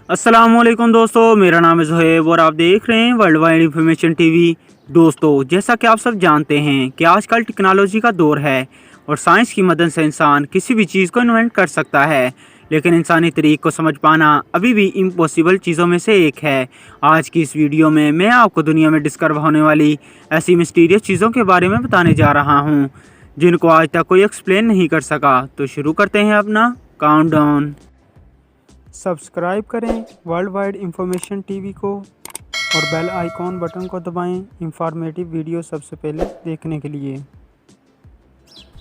अस्सलामुअलैकुम दोस्तों, मेरा नाम है ज़ुहैब और आप देख रहे हैं वर्ल्ड वाइड इंफॉर्मेशन टीवी। दोस्तों, जैसा कि आप सब जानते हैं कि आजकल टेक्नोलॉजी का दौर है और साइंस की मदद से इंसान किसी भी चीज़ को इन्वेंट कर सकता है, लेकिन इंसानी तरीक़ को समझ पाना अभी भी इम्पॉसिबल चीज़ों में से एक है। आज की इस वीडियो में मैं आपको दुनिया में डिस्कवर होने वाली ऐसी मिस्टीरियस चीज़ों के बारे में बताने जा रहा हूँ जिनको आज तक कोई एक्सप्लेन नहीं कर सका। तो शुरू करते हैं अपना काउंटडाउन। सब्सक्राइब करें वर्ल्ड वाइड इंफॉर्मेशन टीवी को और बेल आइकॉन बटन को दबाएं इंफॉर्मेटिव वीडियो सबसे पहले देखने के लिए।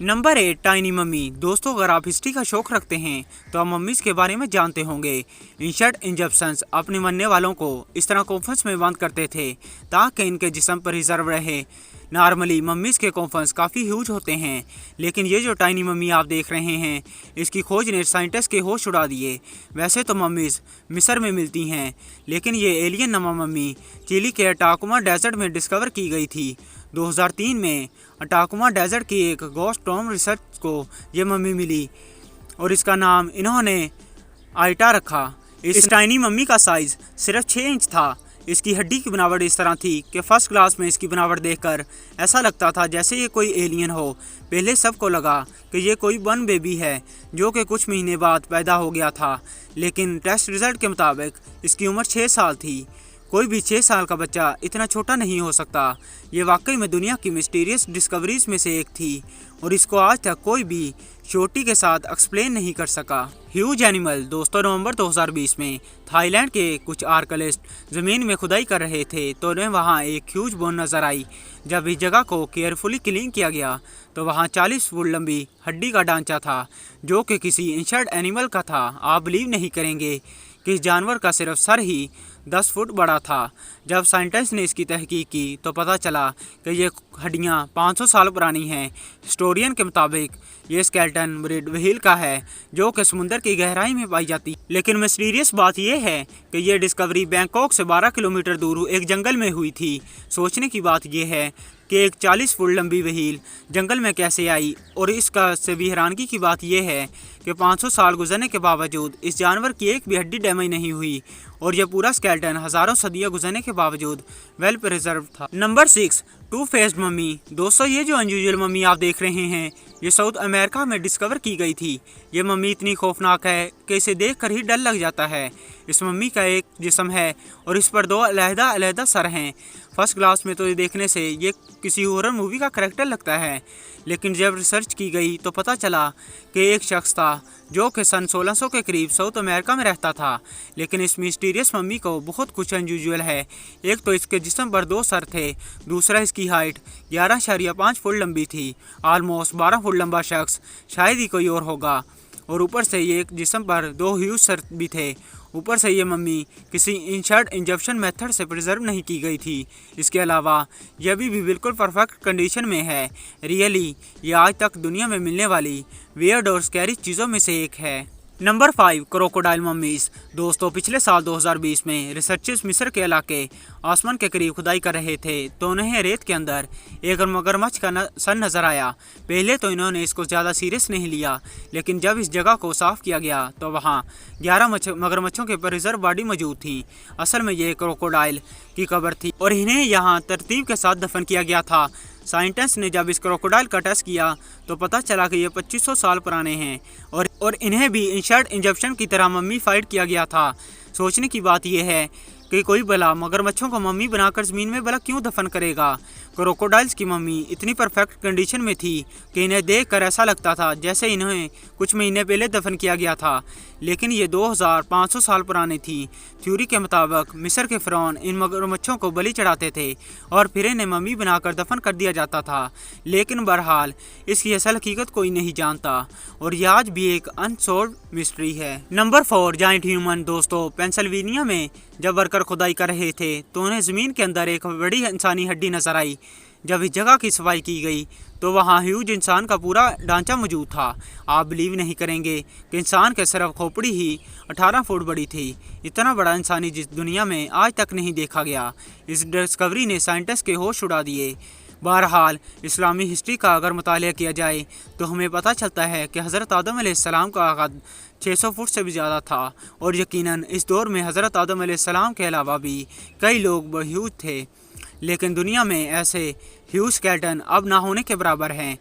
Number 8, tiny mummy. दोस्तों, अगर आप हिस्ट्री का शौक रखते हैं तो आप मम्मीज़ के बारे में जानते होंगे। एंशिएंट इजिप्शियंस अपने मरने वालों को इस तरह कॉन्फर्स में बंद करते थे ताकि इनके जिस्म पर रिजर्व रहे। नॉर्मली मम्मीज़ के कॉन्फर्स काफ़ी ह्यूज होते हैं, लेकिन ये जो टाइनी मम्मी आप देख रहे हैं, इसकी खोज ने साइंटिस्ट के होश उड़ा दिए। वैसे तो मम्मीज़ मिस्र में मिलती हैं, लेकिन ये एलियन नमा मम्मी चिली के अटाकुमा डेजर्ट में डिस्कवर की गई थी। 2003 में अटाकुमा डेजर्ट की एक गोस्ट टॉम रिसर्च को ये मम्मी मिली और इसका नाम इन्होंने आइटा रखा। इस टाइनी मम्मी का साइज़ सिर्फ 6 इंच था। इसकी हड्डी की बनावट इस तरह थी कि फर्स्ट क्लास में इसकी बनावट देखकर ऐसा लगता था जैसे ये कोई एलियन हो। पहले सबको लगा कि ये कोई बर्न बेबी है जो कि कुछ महीने बाद पैदा हो गया था, लेकिन टेस्ट रिजल्ट के मुताबिक इसकी उम्र 6 साल थी। कोई भी 6 साल का बच्चा इतना छोटा नहीं हो सकता। ये वाकई में दुनिया की मिस्टीरियस डिस्कवरीज में से एक थी और इसको आज तक कोई भी श्योरिटी के साथ एक्सप्लेन नहीं कर सका। Huge animal. दोस्तों, नवंबर 2020 में थाईलैंड के कुछ आर्कियोलॉजिस्ट ज़मीन में खुदाई कर रहे थे तो उन्हें वहाँ एक ह्यूज बोन नज़र आई। जब इस जगह को केयरफुली क्लीन किया गया तो वहाँ 40 फुट लंबी हड्डी का ढांचा था जो कि किसी एंशिएंट एनिमल का था। आप बिलीव नहीं करेंगे कि इस जानवर का सिर्फ सर ही 10 फुट बड़ा था। जब साइंटिस्ट ने इसकी तहकीक की तो पता चला कि ये हड्डियाँ 500 साल पुरानी हैं। हिस्टोरियन के मुताबिक ये स्केलेटन ब्रीड व्हेल का है जो कि समुद्र की गहराई में पाई जाती। लेकिन मिस्टीरियस बात यह है कि ये डिस्कवरी बैंकॉक से 12 किलोमीटर दूर एक जंगल में हुई थी। सोचने की बात यह है कि एक 40 फुट लंबी व्हेल जंगल में कैसे आई, और इसका से भी हैरानगी की बात यह है कि 500 साल गुजरने के बावजूद इस जानवर की एक भी हड्डी डैमेज नहीं हुई और यह पूरा स्केलेटन हज़ारों सदियां गुजरने के बावजूद वेल प्रिजर्व था। Number 6, two faced mummy. दोस्तों, ये जो अनयूजुअल मम्मी आप देख रहे हैं ये साउथ अमेरिका में डिस्कवर की गई थी। ये मम्मी इतनी खौफनाक है कि इसे देखकर ही डर लग जाता है। इस मम्मी का एक जिस्म है और इस पर 2 अलग-अलग सर हैं। फर्स्ट क्लास में तो ये देखने से ये किसी हॉरर मूवी का करैक्टर लगता है, लेकिन जब रिसर्च की गई तो पता चला कि एक शख्स था जो कि सन 1600 के करीब साउथ अमेरिका में रहता था। लेकिन इस मिस्टीरियस मम्मी को बहुत कुछ अनयूजुअल है। एक तो इसके जिस्म पर 2 सर थे, दूसरा इसकी हाइट 11.5 फुट लंबी थी। ऑलमोस्ट 12 फुट लंबा शख्स शायद ही कोई और होगा, और ऊपर से ये एक जिस्म पर 2 ह्यूज सर भी थे। ऊपर से ये मम्मी किसी एंशिएंट इजिप्शियन मेथड से प्रिजर्व नहीं की गई थी। इसके अलावा यह भी बिल्कुल परफेक्ट कंडीशन में है। रियली ये आज तक दुनिया में मिलने वाली वियर्ड और स्कैरी चीज़ों में से एक है। Number 5, crocodile mummy's. दोस्तों, पिछले साल 2020 में रिसर्चर्स मिस्र के इलाके आसमान के करीब खुदाई कर रहे थे तो उन्हें रेत के अंदर एक मगरमच्छ का सर नज़र आया। पहले तो इन्होंने इसको ज़्यादा सीरियस नहीं लिया, लेकिन जब इस जगह को साफ़ किया गया तो वहाँ 11 मगरमच्छों के रिजर्व बॉडी मौजूद थी। असल में ये क्रोकोडाइल की कब्र थी और इन्हें यहाँ तरतीब के साथ दफन किया गया था। साइंटिस्ट ने जब इस क्रोकोडाइल का टेस्ट किया तो पता चला कि ये 2500 साल पुराने हैं और इन्हें भी एंशिएंट इजिप्शियन की तरह मम्मी फाइट किया गया था। सोचने की बात यह है कि कोई भला मगरमच्छों को मम्मी बनाकर ज़मीन में भला क्यों दफन करेगा। क्रोकोडाइल्स की मम्मी इतनी परफेक्ट कंडीशन में थी कि इन्हें देखकर ऐसा लगता था जैसे इन्हें कुछ महीने पहले दफन किया गया था, लेकिन ये 2500 साल पुरानी थी। थ्योरी के मुताबिक मिस्र के फ़िरौन इन मगरमच्छों को बलि चढ़ाते थे और फिर इन्हें मम्मी बनाकर दफन कर दिया जाता था। लेकिन बहरहाल इसकी असल हकीकत कोई नहीं जानता और यह आज भी एक अनसॉल्व्ड मिस्ट्री है। Number 4, giant human. दोस्तों, पेंसिल्वेनिया में जब वर्कर खुदाई कर रहे थे तो उन्हें ज़मीन के अंदर एक बड़ी इंसानी हड्डी नजर आई। जब इस जगह की सफाई की गई तो वहाँ ह्यूज इंसान का पूरा ढांचा मौजूद था। आप बिलीव नहीं करेंगे कि इंसान के सिर्फ खोपड़ी ही 18 फुट बड़ी थी। इतना बड़ा इंसानी जिस दुनिया में आज तक नहीं देखा गया। इस डिस्कवरी ने साइंटिस्ट के होश उड़ा दिए। बहरहाल इस्लामी हिस्ट्री का अगर मुतालिया किया जाए तो हमें पता चलता है कि हज़रत आदम अलैहिस्सलाम का कद 600 फुट से भी ज़्यादा था और यकीनन इस दौर में हज़रत आदम अलैहिस्सलाम के अलावा भी कई लोग ह्यूज थे, लेकिन दुनिया में ऐसे ह्यूज स्केलेटन अब ना होने के बराबर हैं।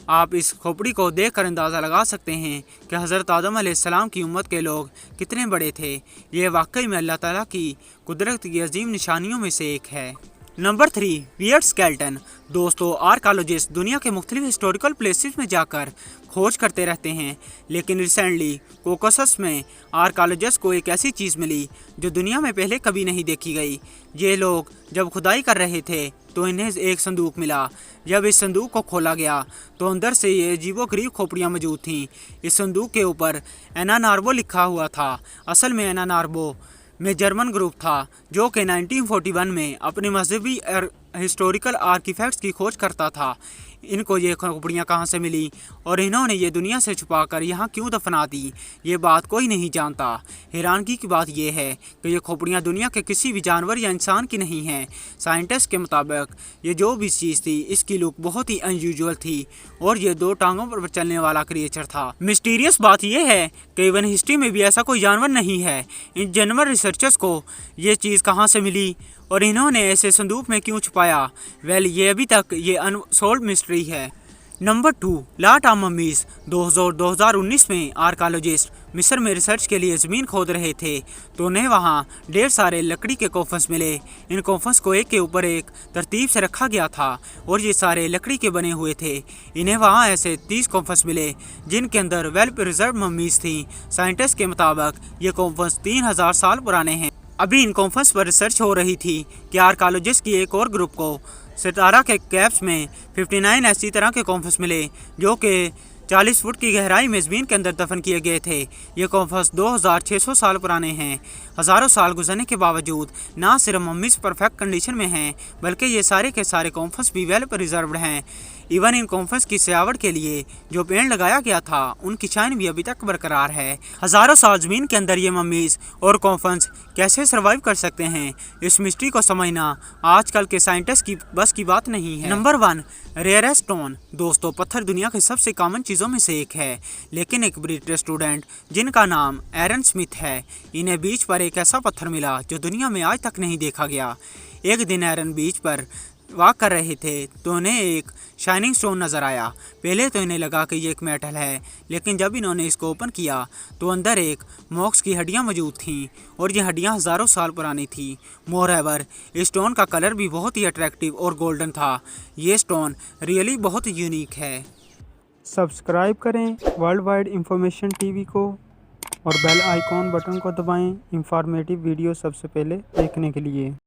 आप इस खोपड़ी को देखकर अंदाज़ा लगा सकते हैं कि हज़रत आदम अलैहिस्सलाम की उम्मत के लोग कितने बड़े थे। ये वाकई में अल्लाह ताला की कुदरत की अजीम निशानियों में से एक है। Number 3, weird skeleton. दोस्तों, आर्कियोलॉजिस्ट दुनिया के मुख्तलिफ हिस्टोरिकल प्लेसेस में जाकर खोज करते रहते हैं, लेकिन रिसेंटली कोकसस में आर्कियोलॉजिस्ट को एक ऐसी चीज़ मिली जो दुनिया में पहले कभी नहीं देखी गई। ये लोग जब खुदाई कर रहे थे तो इन्हें एक संदूक मिला। जब इस संदूक को खोला गया तो अंदर से ये अजीबोगरीब खोपड़ियाँ मौजूद थीं। इस संदूक के ऊपर एनानार्बो लिखा हुआ था। असल में एनानार्बो में जर्मन ग्रुप था जो कि 1941 में अपने मजहबी हिस्टोरिकल आर्टिफैक्ट्स की खोज करता था। इनको ये खोपड़ियाँ कहाँ से मिली और इन्होंने ये दुनिया से छुपाकर यहाँ क्यों दफना दी, ये बात कोई नहीं जानता। हैरानगी की बात यह है कि ये खोपड़ियाँ दुनिया के किसी भी जानवर या इंसान की नहीं हैं। साइंटिस्ट के मुताबिक ये जो भी चीज़ थी इसकी लुक बहुत ही अनयूजुअल थी और ये 2 टांगों पर चलने वाला क्रिएचर था। मिस्टीरियस बात यह है कि इवन हिस्ट्री में भी ऐसा कोई जानवर नहीं है। इन जानवर रिसर्चर्स को ये चीज़ कहाँ से मिली और इन्होंने ऐसे संदूक में क्यों छुपाया, वेल ये अभी तक ये अनसॉल्व्ड मिस्ट्री है। Number 2, lot of mummies. 2019 में आर्कियोलॉजिस्ट मिस्र में रिसर्च के लिए ज़मीन खोद रहे थे तो उन्हें वहाँ ढेर सारे लकड़ी के कॉफन्स मिले। इन कॉफन्स को एक के ऊपर एक तरतीब से रखा गया था और ये सारे लकड़ी के बने हुए थे। इन्हें वहाँ ऐसे 30 कॉफन्स मिले जिनके अंदर वेल प्रिजर्व मम्मीज थी। साइंटिस्ट के मुताबिक ये कॉफन्स 3000 साल पुराने हैं। अभी इन कॉन्फ्रेंस पर रिसर्च हो रही थी कि आर्कियोलॉजिस्ट की एक और ग्रुप को सितारा के कैप्स में 59 ऐसी तरह के कॉन्फ्रेंस मिले जो कि 40 फुट की गहराई में ज़मीन के अंदर दफन किए गए थे। ये कॉन्फ्रेंस 2600 साल पुराने हैं। हज़ारों साल गुजरने के बावजूद ना सिर्फ मम्मीज परफेक्ट कंडीशन में हैं बल्कि ये सारे के सारे कॉन्फ्रेंस भी वेल प्रिजर्व्ड हैं। इवन इन कॉन्फ्रेंस की सजावट के लिए जो पेड़ लगाया गया था उनकी शाइन भी अभी तक बरकरार है। हज़ारों साल ज़मीन के अंदर ये मम्मीज और कॉन्फ्रेंस कैसे सर्वाइव कर सकते हैं, इस मिस्ट्री को समझना आजकल के साइंटिस्ट की बस की बात नहीं है। Number 1, rarest stone. दोस्तों, पत्थर दुनिया की सबसे कॉमन चीज़ों में से एक है, लेकिन एक ब्रिटिश स्टूडेंट जिनका नाम एरन स्मिथ है, इन्हें बीच पर एक ऐसा पत्थर मिला जो दुनिया में आज तक नहीं देखा गया। एक दिन एरन बीच पर वॉक कर रहे थे तो उन्हें एक शाइनिंग स्टोन नज़र आया। पहले तो इन्हें लगा कि ये एक मेटल है, लेकिन जब इन्होंने इसको ओपन किया तो अंदर एक मॉक्स की हड्डियाँ मौजूद थीं और ये हड्डियाँ हज़ारों साल पुरानी थी। मोरएवर इस स्टोन का कलर भी बहुत ही अट्रैक्टिव और गोल्डन था। ये स्टोन रियली बहुत यूनिक है। सब्सक्राइब करें वर्ल्ड वाइड इंफॉर्मेशन टीवी को और बेल आइकॉन बटन को दबाएं इंफॉर्मेटिव वीडियो सबसे पहले देखने के लिए।